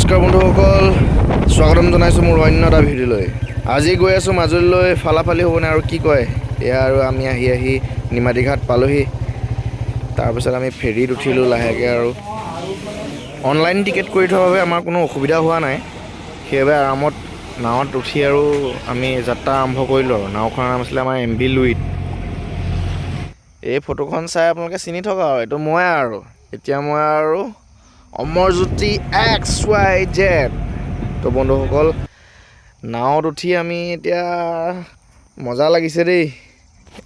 নমস্কাৰ বন্ধুসকল, স্বাগতম জনাইছোঁ মোৰ অন্য এটা ভিডিঅ'লৈ। আজি গৈ আছোঁ মাজুলীলৈ, ফালাফালি হ'বনে আৰু কি কয়। এয়া আৰু আমি আহি নিমাতী ঘাট পালোহি। তাৰপিছত আমি ফেৰীত উঠিলোঁ লাহেকৈ আৰু অনলাইন টিকেট কৰি থোৱাৰ বাবে আমাৰ কোনো অসুবিধা হোৱা নাই। সেইবাবে আৰামত নাৱত উঠি আৰু আমি যাত্ৰা আৰম্ভ কৰিলোঁ। আৰু নাওখনৰ নাম আছিলে আমাৰ MV লুইত। এই ফটোখন চাই আপোনালোকে চিনি থকা আৰু এইটো মই আৰু এতিয়া মই আৰু অমৰজ্যোতি XYZ। তো বন্ধুসকল, নাৱত উঠি আমি এতিয়া মজা লাগিছে দেই।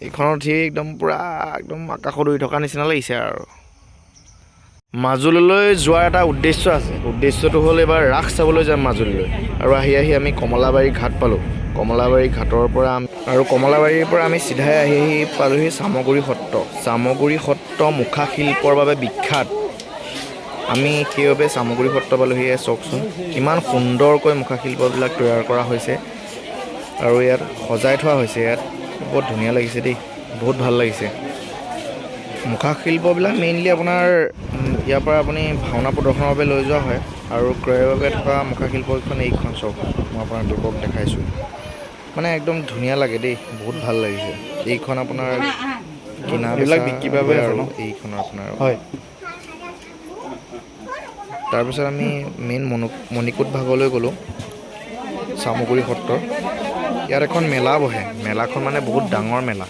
এইখনত উঠি একদম পূৰা একদম আকাশত উৰি থকা নিচিনা লাগিছে আৰু মাজুলীলৈ যোৱাৰ এটা উদ্দেশ্য আছে। উদ্দেশ্যটো হ'ল এইবাৰ ৰাস চাবলৈ যাম মাজুলীলৈ। আৰু আহি আমি কমলাবাৰী ঘাট পালোঁ। কমলাবাৰী ঘাটৰ পৰা কমলাবাৰীৰ পৰা আমি চিধাই আহি পালোঁহি চামগুৰি সত্ৰ। চামগুৰি সত্ৰ মুখা শিল্পৰ বাবে বিখ্যাত। আমি সেইবাবে চামগুৰি সত্ৰ পালোঁহি। চাওকচোন কিমান সুন্দৰকৈ মুখা শিল্পবিলাক তৈয়াৰ কৰা হৈছে আৰু ইয়াত সজাই থোৱা হৈছে। ইয়াত বহুত ধুনীয়া লাগিছে দেই, বহুত ভাল লাগিছে। মুখা শিল্পবিলাক মেইনলি আপোনাৰ ইয়াৰ পৰা আপুনি ভাওনা প্ৰদৰ্শনৰ বাবে লৈ যোৱা হয়। আৰু ক্ৰয়ৰ বাবে থকা মুখা শিল্পকেইখন এইখন চাওক, মই আপোনালোকক দেখাইছোঁ। মানে একদম ধুনীয়া লাগে দেই, বহুত ভাল লাগিছে। এইখন আপোনাৰ কিনা এইবিলাক বিক্ৰীৰ বাবে আৰু এইখনৰ আপোনাৰ হয়। তাৰপিছত আমি মেইন মণিকূট ভাগলৈ গ'লোঁ, চামগুৰি সত্ৰৰ। ইয়াত এখন মেলা বহে। মেলাখন মানে বহুত ডাঙৰ মেলা।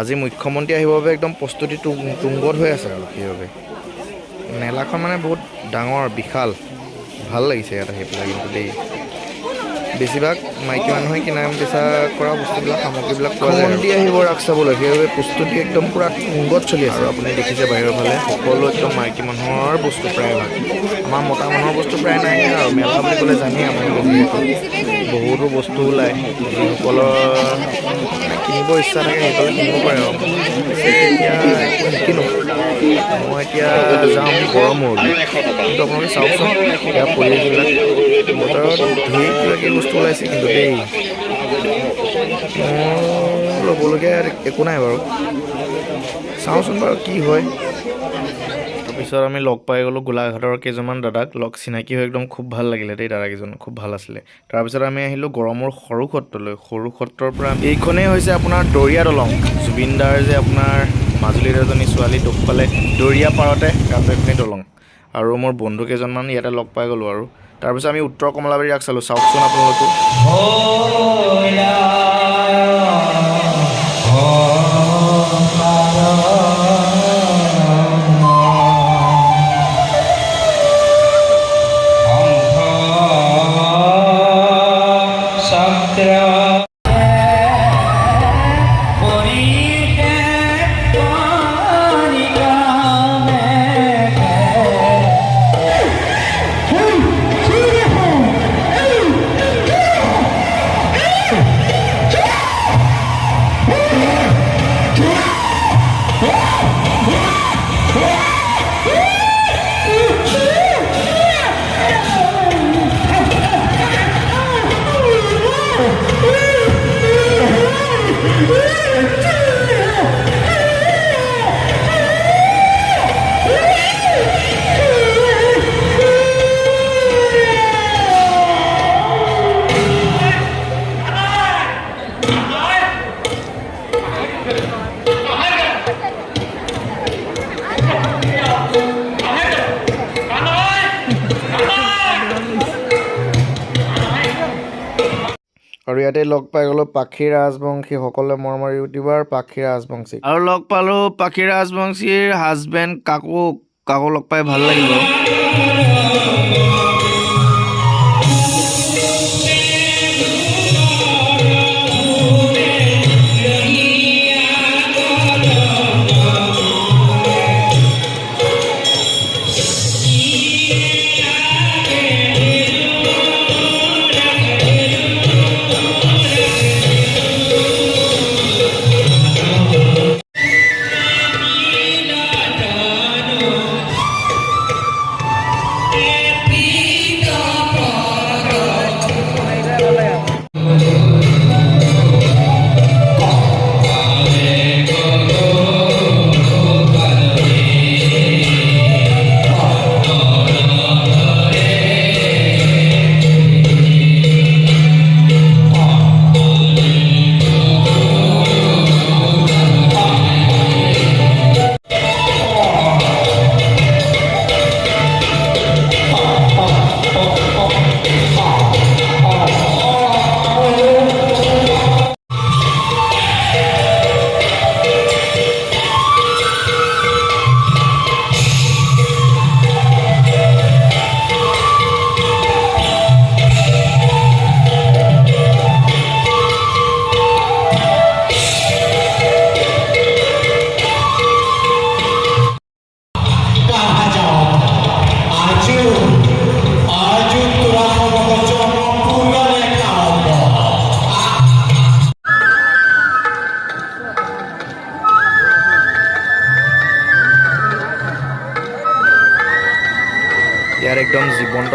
আজি মুখ্যমন্ত্ৰী আহিবৰ বাবে একদম প্ৰস্তুতি তুংগত হৈ আছে আৰু সেইবাবে মেলাখন মানে বহুত ডাঙৰ বিশাল। ভাল লাগিছে ইয়াত আহি পেলাই কিন্তু দেই। বেছিভাগ মাইকী মানুহে কিনা বেচা কৰা বস্তুবিলাক সামগ্ৰীবিলাক পোৱা যায়। মুখ্যমন্ত্ৰী আহিব ৰাস চাবলৈ, সেইবাবে প্ৰস্তুতি একদম পূৰা তুংগত চলি আছে। আৰু আপুনি দেখিছে বাহিৰৰ ফালে সকলো একদম মাইকী মানুহৰ বস্তু প্ৰায়ভাগ। আমাৰ মতা মানুহৰ বস্তু প্ৰায় নাই আৰু মেলা বুলি ক'লে জানেই আপোনালোকে, যিহেতু বহুতো বস্তু ওলায়। যিসকলৰ কিনিব ইচ্ছা থাকে সেইসকলে কিনিব পাৰে আৰু এতিয়া একো নিকিনো। মই এতিয়া যাম গড়মূৰলৈ। কিন্তু আপোনালোকে চাওকচোন ইয়াৰ পৰিৱেশবিলাক, বজাৰত ঢেৰ কিবাকিবি বস্তু ওলাইছে কিন্তু দেই মোৰ ল'বলগীয়া একো নাই বাৰু। চাওঁচোন বাৰু কি হয়। তাৰপিছত আমি লগ পাই গ'লোঁ গোলাঘাটৰ কেইজনমান দাদাক। চিনাকি হৈ একদম খুব ভাল লাগিলে দেই, দাদাকেইজন খুব ভাল আছিলে। তাৰপিছত আমি আহিলোঁ গড়মূৰ সৰু সত্ৰলৈ। সৰু সত্ৰৰ পৰা এইখনেই হৈছে আপোনাৰ দৰিয়া দলং। জুবিন দাৰ যে আপোনাৰ মাজুলীৰ এজনী ছোৱালী দুখ পালে দৰিয়া পাৰতে কাষেখনি দলং। আৰু মোৰ বন্ধু কেইজনমান ইয়াতে লগ পাই গ'লোঁ। আৰু তাৰপিছত আমি উত্তৰ কমলাবাৰী ৰাস চালোঁ। চাওকচোন আপোনালোকো। আৰু ইয়াতে লগ পাই গ'লোঁ পাখি ৰাজবংশীসকলে মৰমৰ ইউটিউবাৰ পাখি ৰাজবংশী। আৰু লগ পালোঁ পাখি ৰাজবংশীৰ হাজবেণ্ড কাকো লগ পাই ভাল লাগিল বাৰু।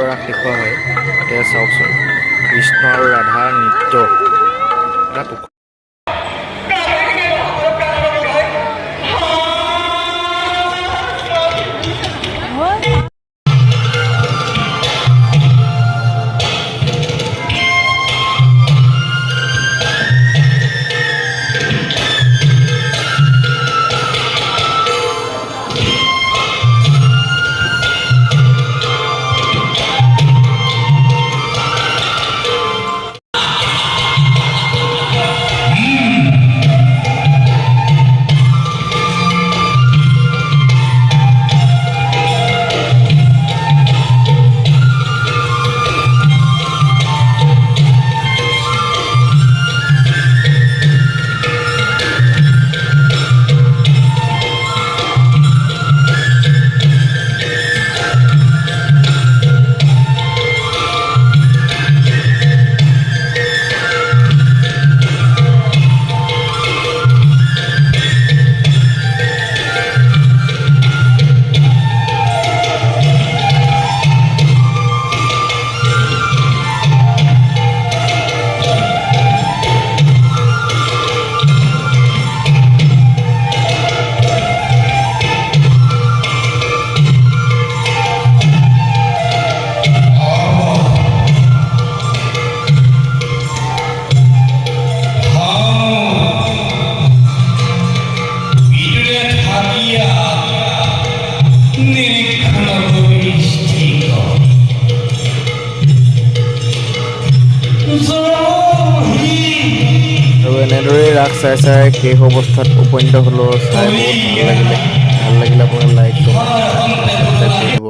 ৰাস দেখুওৱা হয়। এতিয়া চাওকচোন কৃষ্ণ আৰু ৰাধাৰ নৃত্য। এটা আৰু এনেদৰেই ৰাস চাই চাই শেষ অৱস্থাত উপনীত হ'লো। চাই বহুত ভাল লাগিলে। ভাল লাগিলে আপোনাৰ লাইক কমেণ্ট ছাবস্ক্ৰাইব কৰি দিব।